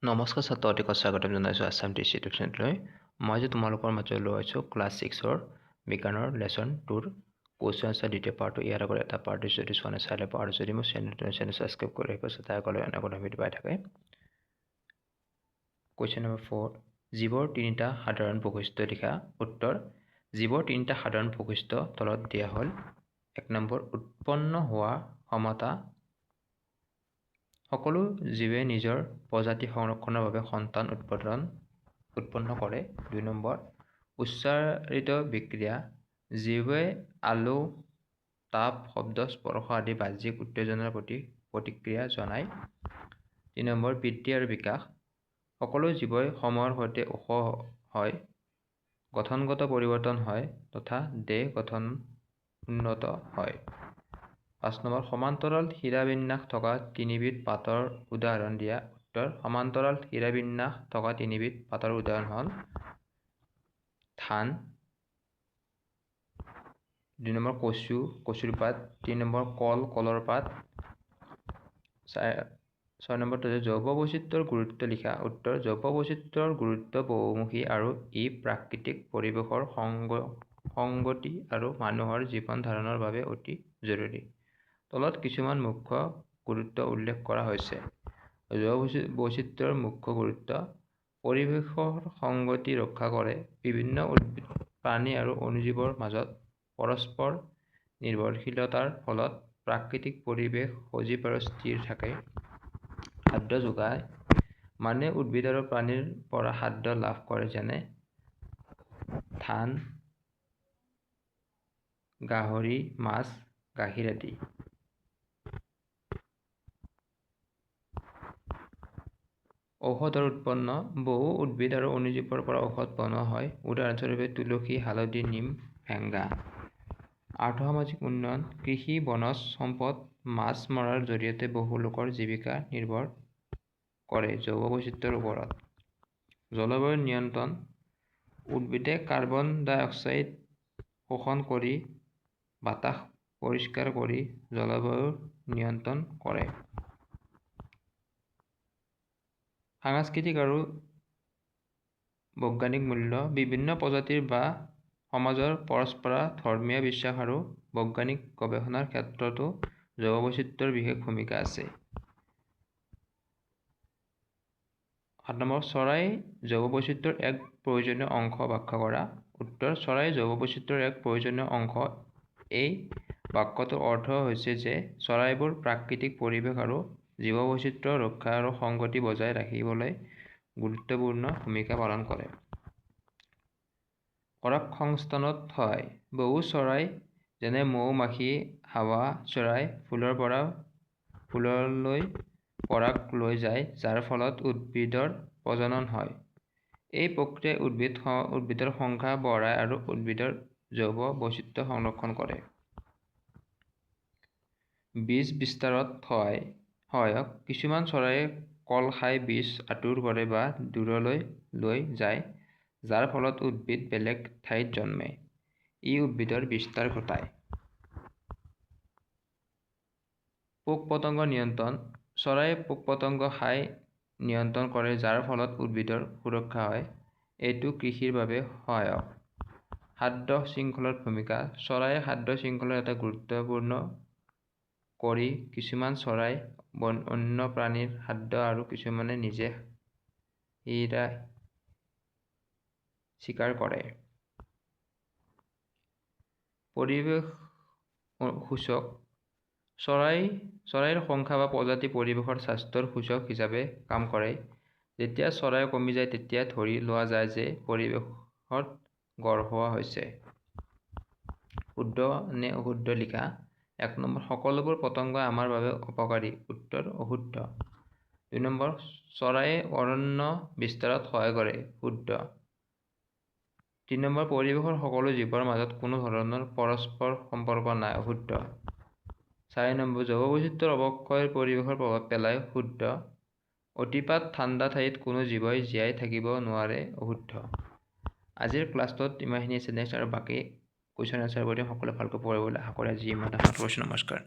নমস্কাৰ ছাত্ৰ অধিক স্বাগতম জনাইছোঁ আছাম টিচি ইউটিউব চেনেললৈ। মই যে তোমালোকৰ মাজত লৈ আছোঁ ক্লাছ 6ৰ বিজ্ঞানৰ লেচন 2ৰ কুৱেশ্যন আনচাৰ দ্বিতীয় পাৰ্টটো। ইয়াৰ আগত এটা পাৰ্ট যদি চোৱা নাই চাই ল'ব, আৰু যদি মোৰ চেনেল ছাবস্ক্ৰাইব কৰি ৰাখিব তাৰ আগলৈ এনেকুৱা ভিডিঅ' পাই থাকে। কুৱেশ্যন নম্বৰ 4, জীৱৰ তিনিটা সাধাৰণ বৈশিষ্ট্য লিখা। উত্তৰ: জীৱৰ তিনিটা সাধাৰণ বৈশিষ্ট্য তলত দিয়া হ'ল। 1 নম্বৰ, উৎপন্ন হোৱা ক্ষমতা। সকলো জীৱে নিজৰ প্ৰজাতি সংৰক্ষণৰ বাবে সন্তান উৎপন্ন কৰে। 2 নম্বৰ, উচ্চাৰিত বিক্ৰিয়া। জীৱে আলো, তাপ, শব্দ, স্পৰ্শ আদি বাহ্যিক উত্তেজনাৰ প্ৰতি প্ৰতিক্ৰিয়া জনায়। 3 নম্বৰ, বৃদ্ধি আৰু বিকাশ। সকলো জীৱই সময়ৰ সৈতে ওখ হয়, গঠনগত পৰিৱৰ্তন হয় তথা দেহ গঠন উন্নত হয়। 5 নম্বৰ, সমান্তৰাল শিৰাবিন্যাস থকা তিনিবিধ পাতৰ উদাহৰণ দিয়া। উত্তৰ: সমান্তৰাল শিৰাবিন্যাস থকা তিনিবিধ পাতৰ উদাহৰণ হ'ল ধান। 2 নম্বৰ, কচুৰ পাত। 3 নম্বৰ, কলৰ পাত। 6 নম্বৰ, জৈৱ বৈচিত্ৰ্যৰ গুৰুত্ব লিখা। উত্তৰ: জৈৱ বৈচিত্ৰ্যৰ গুৰুত্ব বহুমুখী আৰু ই প্ৰাকৃতিক পৰিৱেশৰ সংগতি আৰু মানুহৰ জীৱন ধাৰণৰ বাবে অতি জৰুৰী। তলত কিছুমান মুখ্য গুৰুত্ব উল্লেখ কৰা হৈছে। জৈৱ বৈচিত্ৰ্যৰ মুখ্য গুৰুত্ব: পৰিৱেশৰ সংগতি ৰক্ষা কৰে। বিভিন্ন উদ্ভিদ, প্ৰাণী আৰু অণুজীৱৰ মাজত পৰস্পৰ নিৰ্ভৰশীলতাৰ ফলত প্ৰাকৃতিক পৰিৱেশ সজীৱ আৰু স্থিৰ থাকে। খাদ্য যোগায়, মানুহে উদ্ভিদ আৰু প্ৰাণীৰ পৰা খাদ্য লাভ কৰে যেনে ধান, গাহৰি, মাছ, গাখীৰ আদি। ঔষধৰ উৎপন্ন: বহু উদ্ভিদ আৰু অণুজীৱৰ পৰা ঔষধ বনোৱা হয়। উদাহৰণস্বৰূপে তুলসী, হালধি, নিম, ভেংগা। আৰ্থ-সামাজিক উন্নয়ন: কৃষি, বনজ সম্পদ, মাছ মৰাৰ জৰিয়তে বহু লোকৰ জীৱিকা নিৰ্ভৰ কৰে জৈৱ বৈচিত্ৰ্যৰ ওপৰত। জলবায়ু নিয়ন্ত্ৰণ: উদ্ভিদে কাৰ্বন ডাই অক্সাইড শোষণ কৰি বতাহ পৰিষ্কাৰ কৰি জলবায়ু নিয়ন্ত্ৰণ কৰে। সাংস্কৃতিক আৰু বৈজ্ঞানিক মূল্য: বিভিন্ন প্ৰজাতিৰ বা সমাজৰ পৰস্পৰ ধৰ্মীয় বিশ্বাস আৰু বৈজ্ঞানিক গৱেষণাৰ ক্ষেত্ৰতো জৈৱ বৈচিত্ৰ্যৰ বিশেষ ভূমিকা আছে। 7 নম্বৰ, চৰাই জৈৱ বৈচিত্ৰ্যৰ এক প্ৰয়োজনীয় অংশ ব্যাখ্যা কৰা। উত্তৰ: চৰাই জৈৱ বৈচিত্ৰ্যৰ এক প্ৰয়োজনীয় অংশ। এই বাক্যটোৰ অৰ্থ হৈছে যে চৰাইবোৰ প্ৰাকৃতিক পৰিৱেশ আৰু জীৱ বৈচিত্ৰ্য ৰক্ষা আৰু সংগতি বজাই ৰাখিবলৈ গুৰুত্বপূৰ্ণ ভূমিকা পালন কৰে। পৰাগ সংস্থানত সহায়: বহু চৰাই যেনে মৌ মাখি, হাৱা চৰাই ফুলৰ পৰা ফুললৈ পৰাগ লৈ যায়, যাৰ ফলত উদ্ভিদৰ প্ৰজনন হয়। এই প্ৰক্ৰিয়াই উদ্ভিদৰ সংখ্যা বঢ়ায় আৰু উদ্ভিদৰ জৈৱ বৈচিত্ৰ্য সংৰক্ষণ কৰে। বীজ বিস্তাৰত সহায়ক: কিছুমান চৰাইয়ে কল খাই বীজ আঁতৰ কৰে বা দূৰলৈ লৈ যায়, যাৰ ফলত উদ্ভিদ বেলেগ ঠাইত জন্মে। ই উদ্ভিদৰ বিস্তাৰ ঘটায়। পোক-পতংগ নিয়ন্ত্ৰণ: চৰাইয়ে পোক-পতংগ খাই নিয়ন্ত্ৰণ কৰে, যাৰ ফলত উদ্ভিদৰ সুৰক্ষা হয়। এইটো কৃষিৰ বাবে সহায়ক। খাদ্য শৃংখলৰ ভূমিকা: চৰাইয়ে খাদ্য শৃংখলত এটা গুৰুত্বপূৰ্ণ কৰি কিছুমান চৰাই অন্য প্ৰাণীৰ খাদ্য আৰু কিছুমানে নিজে চিকাৰ কৰে। পৰিৱেশ সূচক: চৰাইৰ সংখ্যা বা প্ৰজাতি পৰিৱেশৰ স্বাস্থ্যৰ সূচক হিচাপে কাম কৰে। যেতিয়া চৰাই কমি যায় তেতিয়া ধৰি লোৱা যায় যে পৰিৱেশত গঢ় হোৱা হৈছে। শুদ্ধ নে অশুদ্ধ লিখা। 1 নম্বৰ, সকলোবোৰ পতংগ আমাৰ বাবে উপকাৰী। উত্তৰ: অশুদ্ধ। 2 নম্বৰ, চৰাইয়ে অৰণ্য বিস্তাৰত সহায় কৰে। শুদ্ধ। 3 নম্বৰ, পৰিৱেশৰ সকলো জীৱৰ মাজত কোনো ধৰণৰ পৰস্পৰ সম্পৰ্ক নাই। অশুদ্ধ। 4 নম্বৰ, জৈৱ বৈচিত্ৰ্যৰ অৱক্ষয় পৰিৱেশৰ প্ৰভাৱ পেলায়। শুদ্ধ। অতিপাত ঠাণ্ডা ঠাইত কোনো জীৱই জীয়াই থাকিব নোৱাৰে। অশুদ্ধ। আজিৰ ক্লাছটোত ইমানখিনি আছে। নেক্সট আৰু বাকী কুৱেশ্যন আনচাৰবোৰ দিম। সকলোৱে ভালকৈ পঢ়িবলৈ আশা কৰি আজি ইমানতে সামৰিছোঁ। নমস্কাৰ।